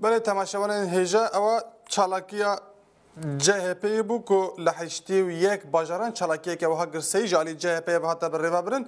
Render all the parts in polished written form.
بله تماشاوان هجا او چالاکیا CHP بو کو لحشتی و یک باجران چالاکیه که وها گرسی جالی CHP به حتی بر ربابرن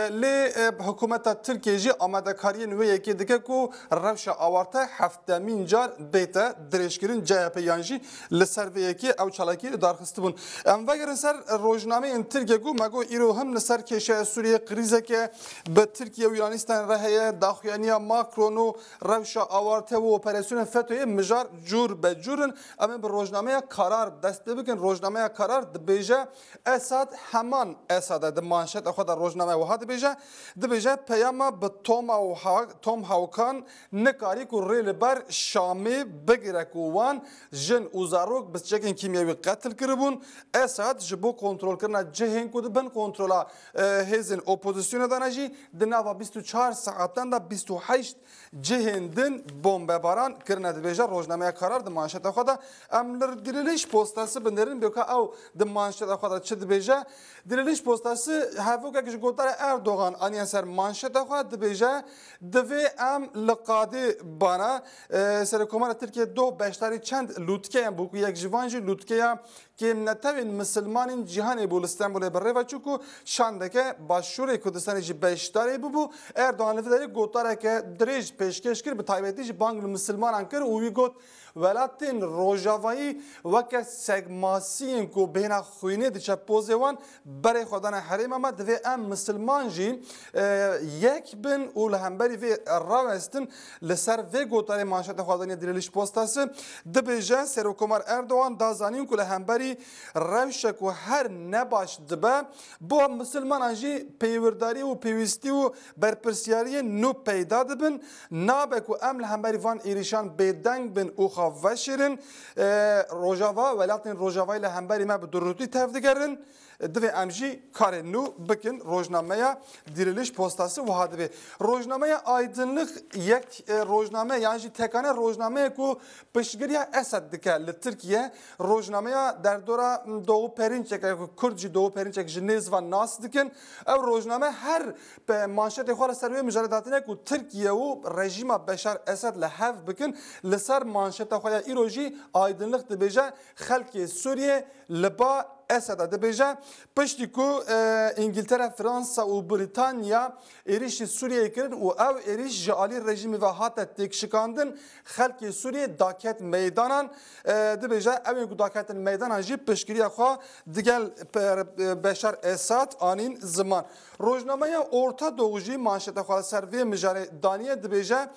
لی حکومت ترکیه جی آماده کاری نوی یکی دیگه کو روش آورته هفتمین جار بیتا درشگیرن CHP یانجی لسر و یکی او چالاکی دارخسته بون ام وگر سر روزنامه این ترکیه کو مگو ایرو هم نسر کشه سوریه قریزه که به ترکیه و ایرانستان رهیه داخیانیا ماکرونو روش آورته و اپراسیون فتوی مجار جور به جورن اما به روزنامه karar dest bibin rojnameye karar dibêje Esad heman Esad'e di manşet xwe da rojname wiha dibêje dibêje peyama bi Tom Hawkan nikarî ku rê li ber Şamê bigire ku wan jin û zarok bi çekên kîmyewî qetil kiribûn Esad ji bo kontrolkirina cihên ku dibin kontrola hêzên opozisyona de ne jî di nava 24 saatan da 28 cihên din bombebaran kirine dibêje rojnameye karar di manşeta xwe da em Diriliş postası binderin beka ew di manşeta xwe da çi dibêje diriliş postası hevokek ji gotara Erdogan aniya ser manşeta xwe dibêje divê em li qadê bana Serokkomara Tirkiye doh beşdarî çend lûtkeyan bû ku yek ji van jî lûtkeya kêmnetevên Misilmanên cîhanê bû li Stenbolê bi rêva çû ku şandeke Başûrê Kurdistanê jî beşdarî bibû Erdogan li vê derê gotareke dirêj pêşkêş kir bi taybetî jî bang li Misilmanan kir û wî got welatên Rojavayî weke segmasiyên ku bêhna xwînê diçe pozê wan berê xwedana herêma me divê em Misilman jî yek bin û li hemberî vê rawestin li ser vê gotarê manşeta xwedaniya Diriliş Postası dibêje Serokkomar Erdogan da zanîn ku li hemberî rewşek û her nebaş dibe bo Misilmanan jî pêwirdarî û pêwîstî û berpirsyariyên nû peyda dibin nabe ku em li hemberî van êrîşan bêdeng bin û xwe veşîrin Rojava welatên Rojavayê li hemberî me bi durûtî tev digerin divê em jî karên nû bikin rojnameya Diriliş Postası wiha divê rojnameya Aydınlık yek rojname yan jî tekane rojnameyê ku piştgiriya Esed dike li Tirkiye rojnameya derdora Doğu Perinçek Kurd jî Doğu Perinçek ji nêzvan nas dikin ew rojname her manşetê xwe li ser wê mijare datine ku Tirkiye û rejîma Beşar Esed li hev bikin li ser manşeta xwe ya îro jî Aydınlık dibêje xelkê Sûriye li ba Esad'a dibêje piştî ku İngiltere, Fransa û Britanya êrişî Sûriyeyê kirin û ew êriş ji alî rejîmê ve hate têkşikandin xelkê Sûriye daket meydanan dibêje evên ku daketin meydanan jî piştgiriya xwe digel Beşar Esad anîn ziman rojnameya Orta Doğu jî manşeta xwe ser vê mijarê daniye dibêje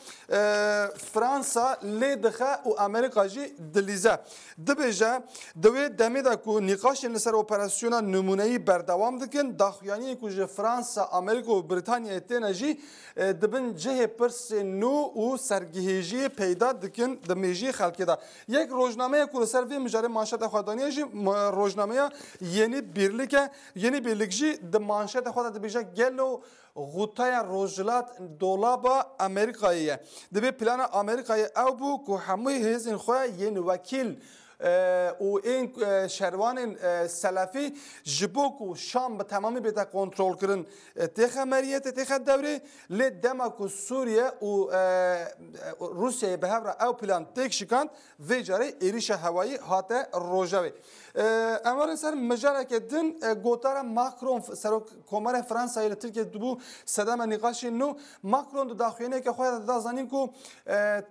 Fransa lê dixe û Amerîka jî dilîze dibêje di wê demê de ku nîqaşên li ser operasyona nûmuneyî berdewam dikin daxuyaniyê ku ji Fransa, Amerîka û Britanyayê têne jî dibin cihê pirsên nû û sergihêjiyê peyda dikin di mêjiyê xelkê de yek rojnameyê ku li ser vê mijarê manşeta xwe daniye jî rojnameya Yeni Birlik e Yeni Birlik jî di manşeta xwe de dibêje gelo Xutaya Rojhilat dolaba Amerîkayê ye divê plana Amerîkayê ew bû ku hemû hêzên xwe yên wekîl û ên şervanên selefî ji bo ku Şam bi temamî bête kontrol kirin têxe meriyetê têxe devrê lê dema ku Sûriye û Rusyayê bi hev re ew plan têk şikand vê carê êrişa hewayî hate Rojavê em warin ser mijareke din gotara Macron Serokkomara Fransayê li Tirkiye dibû sedema nîqaşên nû Macron di daxuyaniyeke xwe de da zanîn ku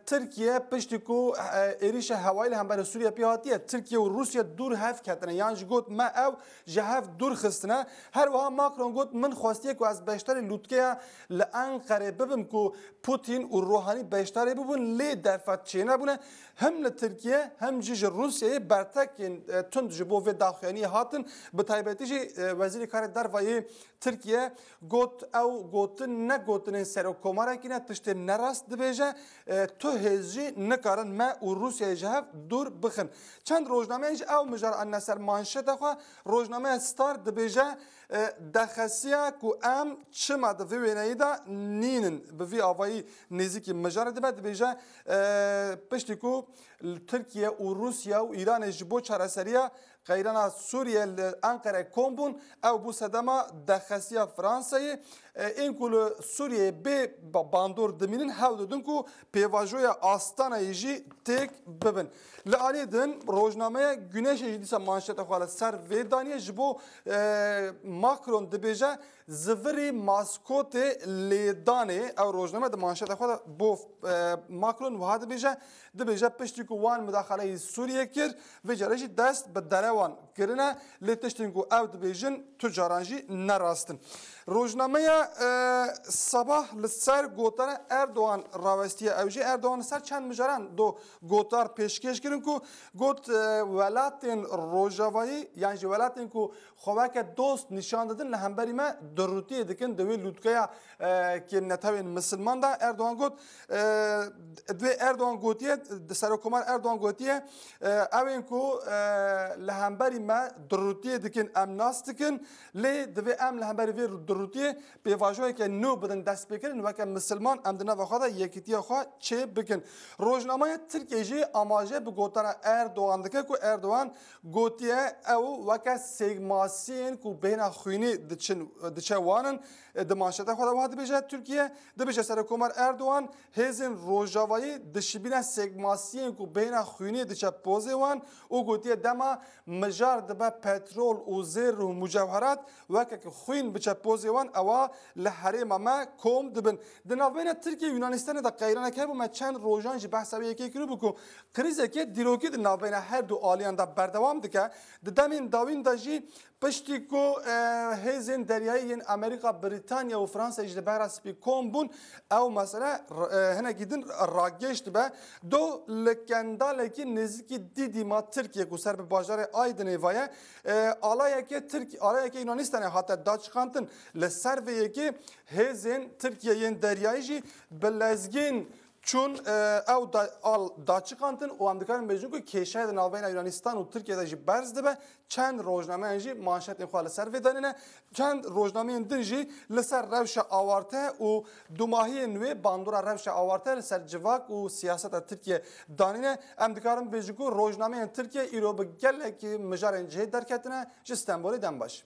Tirkiye piştî ku êrişa hewayî li hemberî Sûriye pê hatiye Tirkiye û Rusya dûr hev ketine yan jî got me ew ji hev dûr xistine her wiha Macron got min xwestiye ku ez beşdarê lûtkeya li Enqerê bibim ku Putin û Ruhanî beşdarê bibûn lê derfet çênebûne hem li Tirkiye hem jî ji Rusyayê bertekên tund ji bo vê daxuyaniyê hatin bi taybetî jî Wezîrê Karê Dervayê Tirkiye got ew gotin ne gotinên serokkomarekî ne tiştê nerast dibêje tu hêz jî nikarin me û Rusyayê ji hev dûr bixin çend rojnameyên jî ew mijar anne ser manşeta xwe rojnameya Star dibêje dexesiya ku em çima di vê wêneyî de nînin bi vî avayî nêzîkî mijarê dibe dibêje piştî ku Tirkiye û Rusya û Îranê ji bo çareseriya qeyrana Sûriye li Enqerê kom bûn ew bû sedema dexesiya Fransayê این کل سوریه به باندور دمینن هاو دادن کو پیواژوی آستانه یجی تک ببن لعلی دن روزنامه güneş جدیسا مانشت خواله سر و دانیه جبو ماکرون دبیجه زوری ماسکوت لیدانه او روزنامه د مانشت خواله بو ماکرون و هاد دبیجه پشتی کو وان مداخله سوریه کرد و جرشی دست به دروان کرنه لیتشتین کو او دبیجن تجارانجی نراستن روزنامه sabah لسر گوتار اردوان راوستی اوجی اردوان سر چند مجران دو گوتار پیشکش کردن کو گوت ولاتین روجاوایی یعنی ولاتین کو خواهک دوست نشان دادن لهمبری ما دروتی دکن دوی لودکیا که نتوین مسلمان دا اردوان گوت دوی اردوان گوتیه سرکومار اردوان گوتیه اوین کو لهمبری ما دروتی دکن امناس دکن لی دوی ام لهمبری وی دروتی پیواژوی که نو بدن دست بکرن و که مسلمان امدنا و خدا یکیتی خوا چه بکن روزنامه ترکیه آماجه به گوتن اردوان دکه کو اردوان گوتیه او و که سیگماسین کو بین خوینی دچه وانن دمانشت خدا واد بیجه ترکیه دبیجه سرکومار اردوان هزین روجاوایی دشبینه سیگماسین کو بین خوینی دچه پوزه وان او گوتیه دما مجار دبه پترول و زر و مجوهرات و که خوین بچه پوزه وان اوا لحریم ما کوم دبن دناوین ترکیه یونانستان دا قیرانه که ما چند روزانج بحث به یکی کرو بکو کریزه که دیروکی دناوین هر دو آلیان دا بردوام دکه دمین داوین داجی پشتی کو هزین دریایی امریکا بریتانیا و فرانسه اجده برس بی کوم بون او مثلا هنه گیدن راگشت به دو لکنداله که نزدیکی دیدی ما ترکیه کو سر به باجار آیدنه وایه آلایه که ترکیه آلایه که یونانستان حتی داچخانتن لسر و یکی هزین ترکیه ین دریایی بلزگین چون او داچخانتن و امریکان مجنون که کشور ناوین یونانستان و ترکیه داشی برز دبه چند روزنامه انجی مانشت خواله سر ویدانه چند روزنامه اندنجی لسر روش آوارته و دوماهی نوی باندورا روش آوارته لسر جواک و سیاست ترکیه دانینه امریکان مجنون که روزنامه ترکیه ایرو به گله که مجار انجی درکتنه جستنبولی دن باش